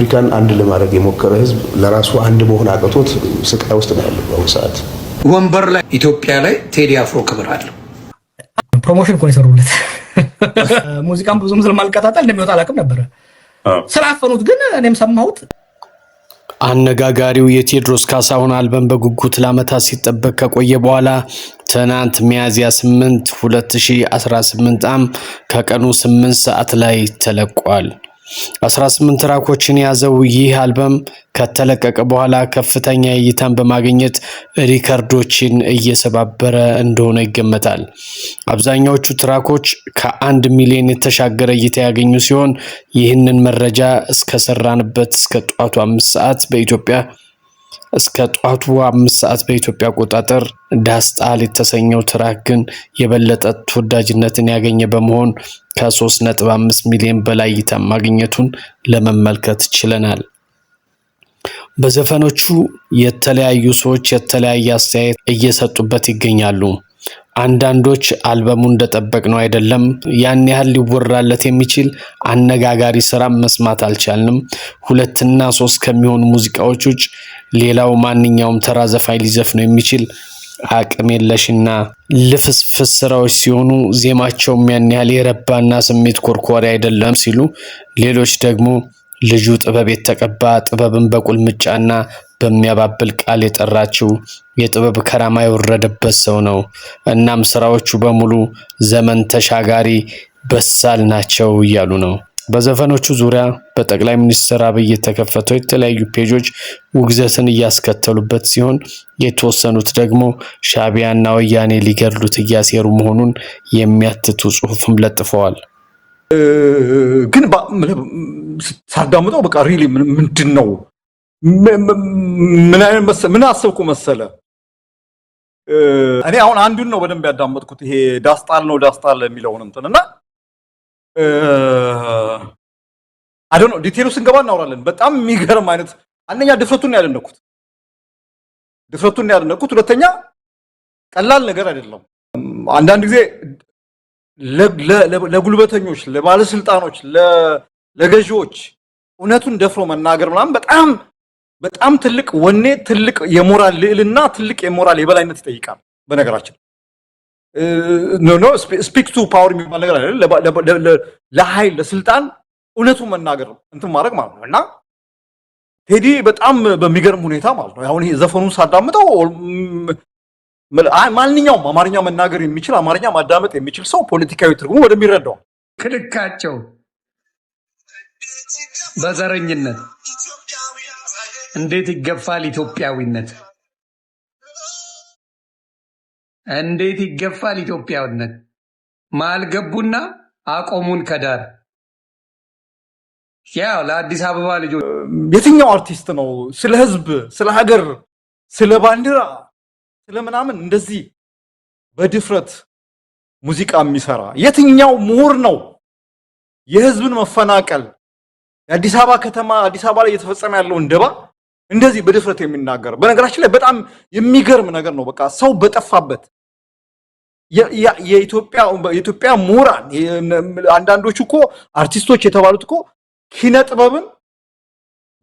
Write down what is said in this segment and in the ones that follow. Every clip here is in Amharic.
አፍሪካን አንድ ለማድረግ የሞከረ ህዝብ ለራሱ አንድ መሆን አቅቶት ስቃይ ውስጥ ነው ያለው በአሁኑ ሰዓት። ወንበር ላይ ኢትዮጵያ ላይ ቴዲ አፍሮ ክብር አለው። ፕሮሞሽን እኮ የሰሩለት ሙዚቃም ብዙም ስለማልቀጣጠል እንደሚወጣ አላውቅም ነበር። ስላፈኑት ግን እኔም ሰማሁት። አነጋጋሪው የቴዎድሮስ ካሳሁን አልበም በጉጉት ለዓመታት ሲጠበቅ ከቆየ በኋላ ትናንት ሚያዝያ 8 2018 ከቀኑ 8 ሰዓት ላይ ተለቋል። 18 ትራኮችን ያዘው ይህ አልበም ከተለቀቀ በኋላ ከፍተኛ እይታን በማግኘት ሪከርዶችን እየሰባበረ እንደሆነ ይገመታል። አብዛኛዎቹ ትራኮች ከ1 ሚሊዮን የተሻገረ እይታ ያገኙ ሲሆን ይህንን መረጃ እስከሰራንበት እስከ ጧቱ 5 ሰዓት በኢትዮጵያ አቆጣጠር ዳስጣል የተሰኘው ትራክ ግን የበለጠ ተወዳጅነትን ያገኘ በመሆን ከ3.5 ሚሊዮን በላይ እይታ ማግኘቱን ለመመልከት ችለናል። በዘፈኖቹ የተለያዩ ሰዎች የተለያየ አስተያየት እየሰጡበት ይገኛሉ። አንዳንዶች አልበሙ እንደጠበቅነው አይደለም፣ ያን ያህል ሊወራለት የሚችል አነጋጋሪ ስራ መስማት አልቻልንም፣ 2 እና 3 ከሚሆኑ ሙዚቃዎች ውጭ ሌላው ማንኛውም ተራ ዘፋኝ ሊዘፍነው የሚችል አቅም የለሽና ልፍስፍስ ስራዎች ሲሆኑ ዜማቸውም ያን ያህል የረባና ስሜት ኮርኮሪ አይደለም ሲሉ፣ ሌሎች ደግሞ ልጁ ጥበብ የተቀባ ጥበብን በቁልምጫና በሚያባብል ቃል የጠራችው የጥበብ ከራማ የወረደበት ሰው ነው። እናም ስራዎቹ በሙሉ ዘመን ተሻጋሪ በሳል ናቸው እያሉ ነው። በዘፈኖቹ ዙሪያ በጠቅላይ ሚኒስትር አብይ የተከፈተው የተለያዩ ፔጆች ውግዘትን እያስከተሉበት ሲሆን የተወሰኑት ደግሞ ሻቢያና ወያኔ ሊገድሉት እያሴሩ መሆኑን የሚያትቱ ጽሑፍም ለጥፈዋል። ግን ሳዳምጠው በቃ ሪሊ ምንድነው ምን አሰብኩ መሰለ? እኔ አሁን አንዱን ነው በደንብ ያዳመጥኩት፣ ይሄ ዳስጣል የሚለውን እንትና አይ ዶንት ኖ ዲቴሉ ስንገባ እናወራለን። በጣም የሚገርም አይነት አንደኛ ድፍረቱን ያደነኩት፣ ሁለተኛ ቀላል ነገር አይደለም። አንዳንድ ጊዜ ለጉልበተኞች፣ ለባለስልጣኖች፣ ለገዢዎች እውነቱን ደፍሮ መናገር ምናምን በጣም ትልቅ ወኔ፣ ትልቅ የሞራል ልዕልና፣ ትልቅ የሞራል የበላይነት ይጠይቃል። በነገራችን ስፒክ ቱ ፓወር የሚባል ነገር አይደለም። ለኃይል ለስልጣን እውነቱን መናገር እንትን ማድረግ ማለት ነው። እና ቴዲ በጣም በሚገርም ሁኔታ ማለት ነው አሁን ይሄ ዘፈኑን ሳዳምጠው ማንኛውም አማርኛ መናገር የሚችል አማርኛ ማዳመጥ የሚችል ሰው ፖለቲካዊ ትርጉሙ ወደሚረዳው ክልካቸው በዘረኝነት እንዴት ይገፋል ኢትዮጵያዊነት፣ እንዴት ይገፋል ኢትዮጵያዊነት። ማልገቡና አቆሙን ከዳር ያው ለአዲስ አበባ ልጆች የትኛው አርቲስት ነው ስለ ህዝብ፣ ስለ ሀገር፣ ስለ ባንዲራ፣ ስለ ምናምን እንደዚህ በድፍረት ሙዚቃ የሚሰራ? የትኛው ምሁር ነው የህዝብን መፈናቀል፣ የአዲስ አበባ ከተማ አዲስ አበባ ላይ እየተፈጸመ ያለውን ደባ እንደዚህ በድፍረት የሚናገር? በነገራችን ላይ በጣም የሚገርም ነገር ነው። በቃ ሰው በጠፋበት የኢትዮጵያ ምሁራን አንዳንዶቹ እኮ አርቲስቶች የተባሉት እኮ ኪነ ጥበብን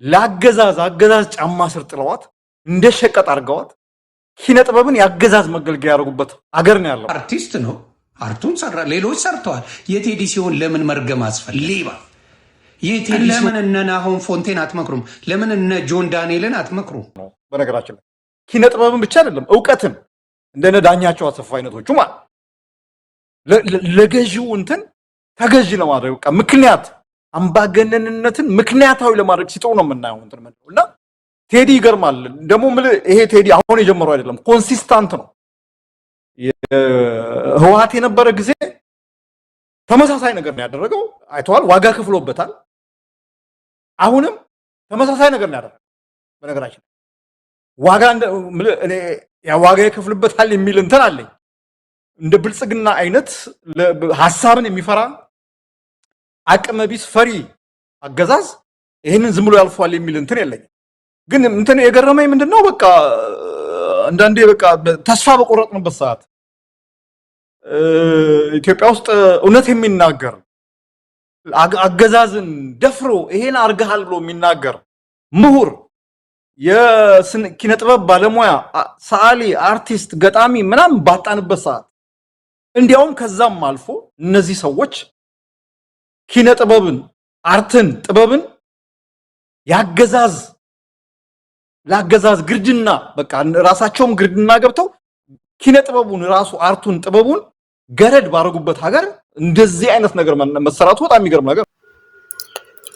ለአገዛዝ ጫማ ስር ጥለዋት እንደ ሸቀጥ አድርገዋት ኪነ ጥበብን የአገዛዝ መገልገያ ያደርጉበት አገር ነው ያለው። አርቲስት ነው፣ አርቱን ሰራ፣ ሌሎች ሰርተዋል። የቴዲ ሲሆን ለምን መርገም አስፈለገ? ሌባ የቴዲ ለምን እነ ናሆም ፎንቴን አትመክሩም? ለምን እነ ጆን ዳንኤልን አትመክሩም? በነገራችን ላይ ኪነ ጥበብን ብቻ አይደለም እውቀትን እንደነ ዳኛቸው አሰፋ አይነቶቹ ማለት ለገዢው እንትን ተገዢ ለማድረግ በቃ ምክንያት አምባገነንነትን ምክንያታዊ ለማድረግ ሲጥሩ ነው የምናየው እንትን ማለት ነው። እና ቴዲ ይገርማል ደግሞ ይሄ ቴዲ አሁን የጀመረው አይደለም፣ ኮንሲስታንት ነው። ህወሓት የነበረ ጊዜ ተመሳሳይ ነገር ነው ያደረገው፣ አይተዋል፣ ዋጋ ከፍሎበታል። አሁንም ተመሳሳይ ነገር ነው ያደረገው። በነገራችን ዋጋ ይከፍልበታል የሚል እንትን አለኝ። እንደ ብልጽግና አይነት ሐሳብን የሚፈራ አቅመቢስ ፈሪ አገዛዝ ይሄንን ዝም ብሎ ያልፏል የሚል እንትን የለኝም። ግን እንትን የገረመኝ ምንድነው በቃ አንዳንዴ በቃ ተስፋ በቆረጥንበት ሰዓት ኢትዮጵያ ውስጥ እውነት የሚናገር አገዛዝን ደፍሮ ይሄን አርገሃል ብሎ የሚናገር ምሁር፣ የኪነ ጥበብ ባለሙያ፣ ሰዓሊ፣ አርቲስት፣ ገጣሚ ምናምን ባጣንበት ሰዓት እንዲያውም ከዛም አልፎ እነዚህ ሰዎች ኪነ ጥበብን፣ አርትን፣ ጥበብን ለአገዛዝ ግርድና በቃ ራሳቸውም ግርድና ገብተው ኪነ ጥበቡን ራሱ አርቱን ጥበቡን ገረድ ባረጉበት ሀገር እንደዚህ አይነት ነገር መሰራቱ በጣም የሚገርም ነገር።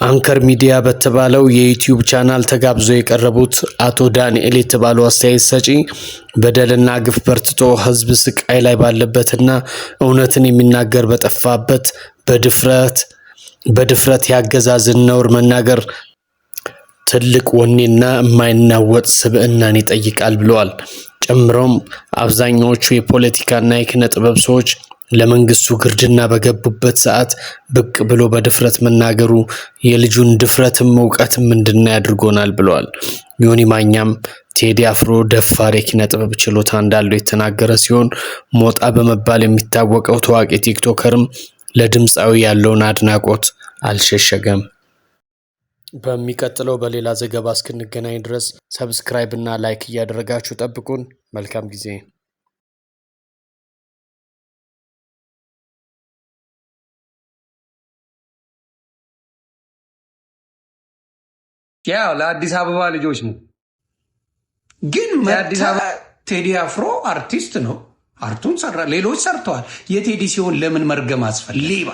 አንከር ሚዲያ በተባለው የዩቲዩብ ቻናል ተጋብዞ የቀረቡት አቶ ዳንኤል የተባሉ አስተያየት ሰጪ በደልና ግፍ በርትቶ ህዝብ ስቃይ ላይ ባለበትና እውነትን የሚናገር በጠፋበት በድፍረት ያገዛዝን ነውር መናገር ትልቅ ወኔና የማይናወጥ ስብዕናን ይጠይቃል ብለዋል። ጨምሮም አብዛኛዎቹ የፖለቲካና የኪነ ጥበብ ሰዎች ለመንግስቱ ግርድና በገቡበት ሰዓት ብቅ ብሎ በድፍረት መናገሩ የልጁን ድፍረትም እውቀትም እንድናይ አድርጎናል ብለዋል። ዮኒ ማኛም ቴዲ አፍሮ ደፋር የኪነ ጥበብ ችሎታ እንዳለው የተናገረ ሲሆን ሞጣ በመባል የሚታወቀው ታዋቂ ቲክቶከርም ለድምፃዊ ያለውን አድናቆት አልሸሸገም። በሚቀጥለው በሌላ ዘገባ እስክንገናኝ ድረስ ሰብስክራይብ እና ላይክ እያደረጋችሁ ጠብቁን። መልካም ጊዜ። ያው ለአዲስ አበባ ልጆች ነው። ግን አዲስ አበባ ቴዲ አፍሮ አርቲስት ነው፣ አርቱን ሰራ፣ ሌሎች ሰርተዋል። የቴዲ ሲሆን ለምን መርገም አስፈለገ? ሌባ